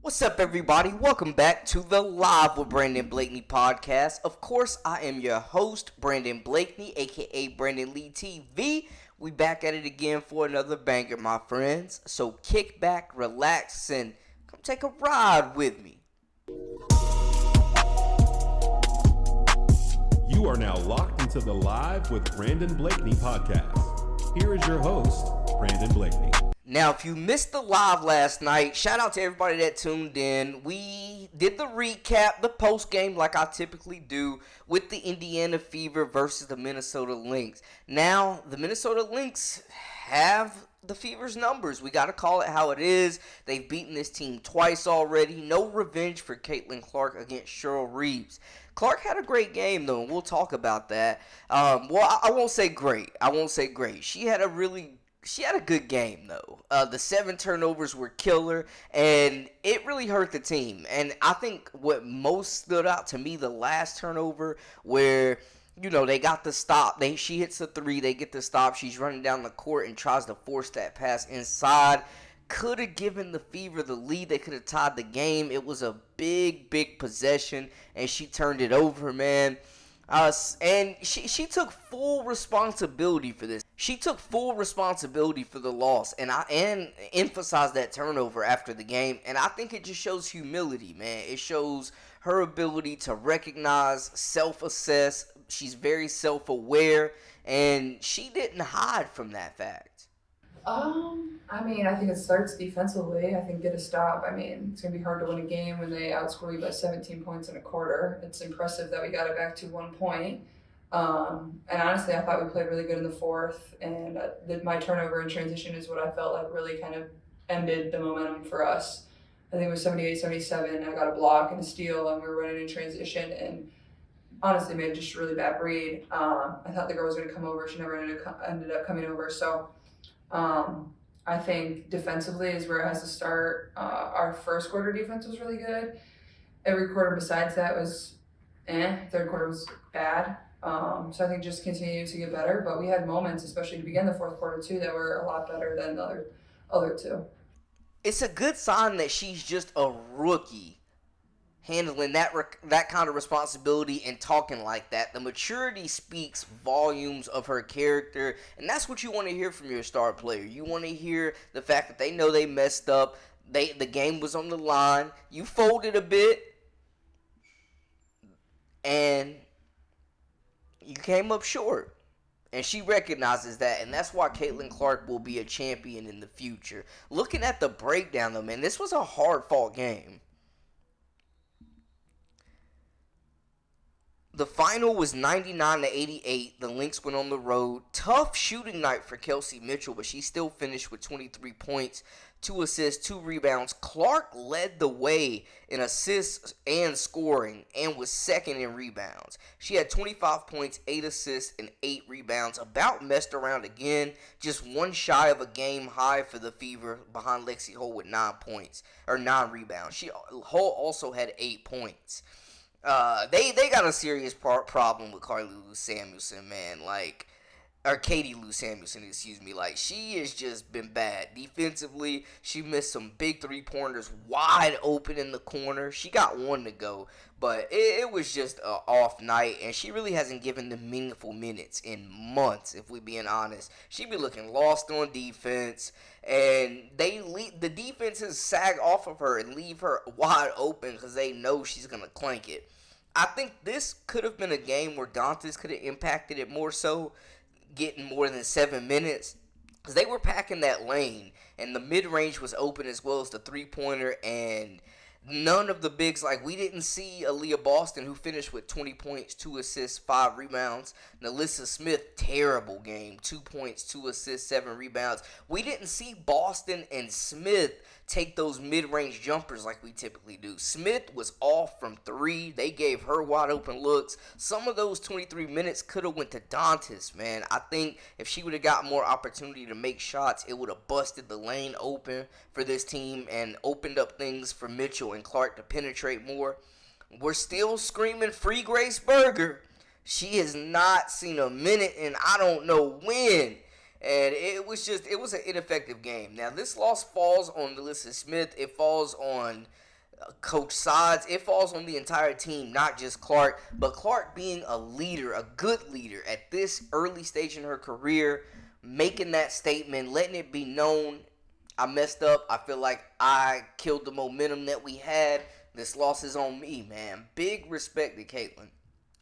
What's up, everybody? Welcome back to the Live with Brandon Blakeney podcast. Of course, I am your host, Brandon Blakeney, aka Brandon Lee TV. We back at it again for another banger, my friends. So kick back, relax, and come take a ride with me. You are now locked into the Live with Brandon Blakeney podcast. Here is your host, Brandon Blakeney. Now, if you missed the live last night, shout out to everybody that tuned in. We did the recap, the post game, like I typically do, with the Indiana Fever versus the Minnesota Lynx. Now, the Minnesota Lynx have the Fever's numbers. We got to call it how it is. They've beaten this team twice already. No revenge for Caitlin Clark against Cheryl Reeves. Clark had a great game, though, and we'll talk about that. I won't say great. She had a good game, though. The 7 turnovers were killer, and it really hurt the team. And I think what most stood out to me, the last turnover, where, they got the stop. She hits the 3, they get the stop. She's running down the court and tries to force that pass inside. Could have given the Fever the lead. They could have tied the game. It was a big possession, and she turned it over, man. And she took full responsibility for this. She took full responsibility for the loss, and emphasized that turnover after the game. And I think it just shows humility, man. It shows her ability to recognize, self-assess. She's very self-aware, and she didn't hide from that fact. I think it starts defensively. I think get a stop. It's going to be hard to win a game when they outscore you by 17 points in a quarter. It's impressive that we got it back to 1 point. And honestly, I thought we played really good in the fourth. And my turnover in transition is what I felt like really kind of ended the momentum for us. I think it was 78-77. I got a block and a steal, and we were running in transition. And honestly, made just a really bad read. I thought the girl was going to come over. She never ended up coming over. So I think defensively is where it has to start. Our first quarter defense was really good. Every quarter besides that was Third quarter was bad. So I think just continue to get better. But we had moments, especially to begin the fourth quarter too, that were a lot better than the other two. It's a good sign that she's just a rookie handling that kind of responsibility and talking like that. The maturity speaks volumes of her character, and that's what you want to hear from your star player. You want to hear the fact that they know they messed up. The game was on the line. You folded a bit, and you came up short. And she recognizes that, and that's why Caitlin Clark will be a champion in the future. Looking at the breakdown, though, man, this was a hard-fought game. The final was 99-88. The Lynx went on the road. Tough shooting night for Kelsey Mitchell, but she still finished with 23 points, 2 assists, 2 rebounds. Clark led the way in assists and scoring and was second in rebounds. She had 25 points, 8 assists, and 8 rebounds. About messed around again. Just one shy of a game high for the Fever behind Lexi Hull with 9 rebounds. Hull also had 8 points. They got a serious problem with Carly Lou Samuelson, man. Or Katie Lou Samuelson, excuse me. She has just been bad. Defensively, she missed some big 3-pointers wide open in the corner. She got one to go, but it was just an off night, and she really hasn't given them meaningful minutes in months, if we're being honest. She be looking lost on defense, and the defenses sag off of her and leave her wide open because they know she's going to clank it. I think this could have been a game where Dantas could have impacted it more so, getting more than 7 minutes, because they were packing that lane, and the mid-range was open as well as the 3-pointer, and none of the bigs, we didn't see Aaliyah Boston, who finished with 20 points, 2 assists, 5 rebounds. Nalissa Smith, terrible game, 2 points, 2 assists, 7 rebounds. We didn't see Boston and Smith take those mid-range jumpers like we typically do. Smith was off from 3. They gave her wide open looks. Some of those 23 minutes could have went to Dantas, man. I think if she would have got more opportunity to make shots, it would have busted the lane open for this team and opened up things for Mitchell and Clark to penetrate more. We're still screaming free Grace Berger. She has not seen a minute in I don't know when. And it was an ineffective game. Now, this loss falls on Nalissa Smith. It falls on Coach Sods, it falls on the entire team, not just Clark, but Clark being a leader, a good leader at this early stage in her career, making that statement, letting it be known, I messed up. I feel like I killed the momentum that we had. This loss is on me, man. Big respect to Caitlin.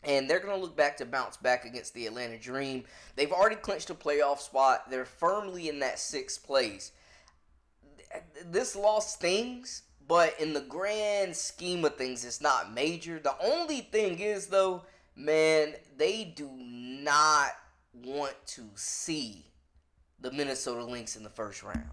And they're going to look back to bounce back against the Atlanta Dream. They've already clinched a playoff spot. They're firmly in that 6th place. This loss stings, but in the grand scheme of things, it's not major. The only thing is, though, man, they do not want to see the Minnesota Lynx in the first round.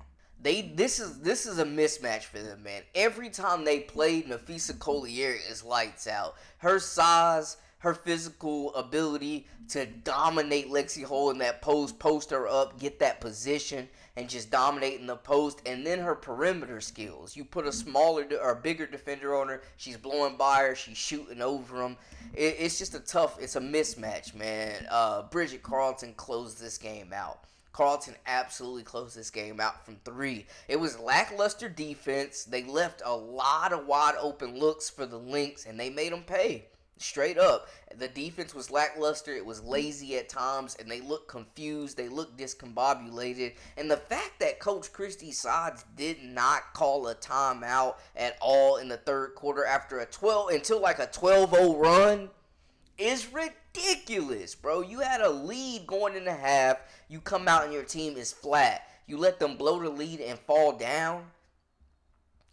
This is a mismatch for them, man. Every time they play, Nafisa Collier is lights out. Her size, her physical ability to dominate Lexi Hole in that post her up, get that position, and just dominate in the post, and then her perimeter skills. You put a smaller or bigger defender on her, she's blowing by her, she's shooting over them. It's just it's a mismatch, man. Bridget Carleton closed this game out. Carleton absolutely closed this game out from 3. It was lackluster defense. They left a lot of wide open looks for the Lynx, and they made them pay. Straight up. The defense was lackluster. It was lazy at times, and they looked confused. They looked discombobulated. And the fact that Coach Christy Sods did not call a timeout at all in the third quarter after until like a 12-0 run is ridiculous, bro. You had a lead going into half. You come out and your team is flat. You let them blow the lead and fall down.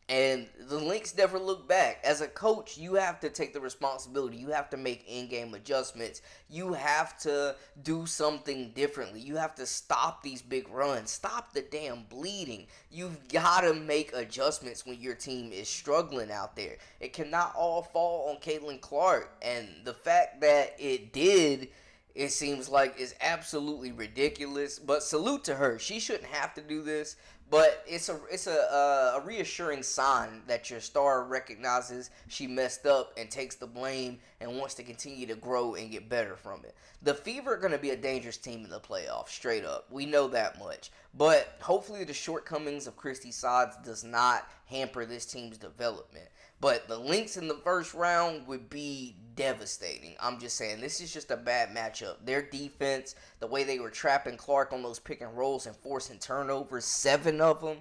And the Lynx never look back. As a coach, you have to take the responsibility. You have to make in-game adjustments. You have to do something differently. You have to stop these big runs. Stop the damn bleeding. You've got to make adjustments when your team is struggling out there. It cannot all fall on Caitlin Clark. And the fact that it did, it seems like, is absolutely ridiculous. But salute to her. She shouldn't have to do this. But it's a reassuring sign that your star recognizes she messed up and takes the blame and wants to continue to grow and get better from it. The Fever are going to be a dangerous team in the playoffs, straight up. We know that much. But hopefully the shortcomings of Christy Sods does not hamper this team's development. But the Lynx in the first round would be devastating. I'm just saying, this is just a bad matchup. Their defense, the way they were trapping Clark on those pick and rolls and forcing turnovers, 7 of them,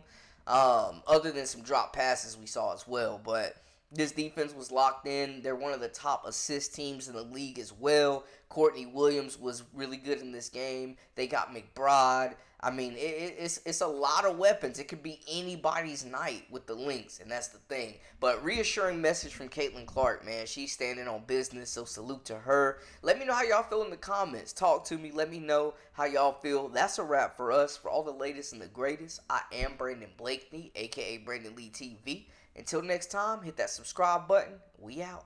other than some drop passes we saw as well. But this defense was locked in. They're one of the top assist teams in the league as well. Courtney Williams was really good in this game. They got McBride. I mean, it's a lot of weapons. It could be anybody's night with the Lynx, and that's the thing. But reassuring message from Caitlin Clark, man. She's standing on business, so salute to her. Let me know how y'all feel in the comments. Talk to me. Let me know how y'all feel. That's a wrap for us. For all the latest and the greatest, I am Brandon Blakeney, a.k.a. Brandon Lee TV. Until next time, hit that subscribe button. We out.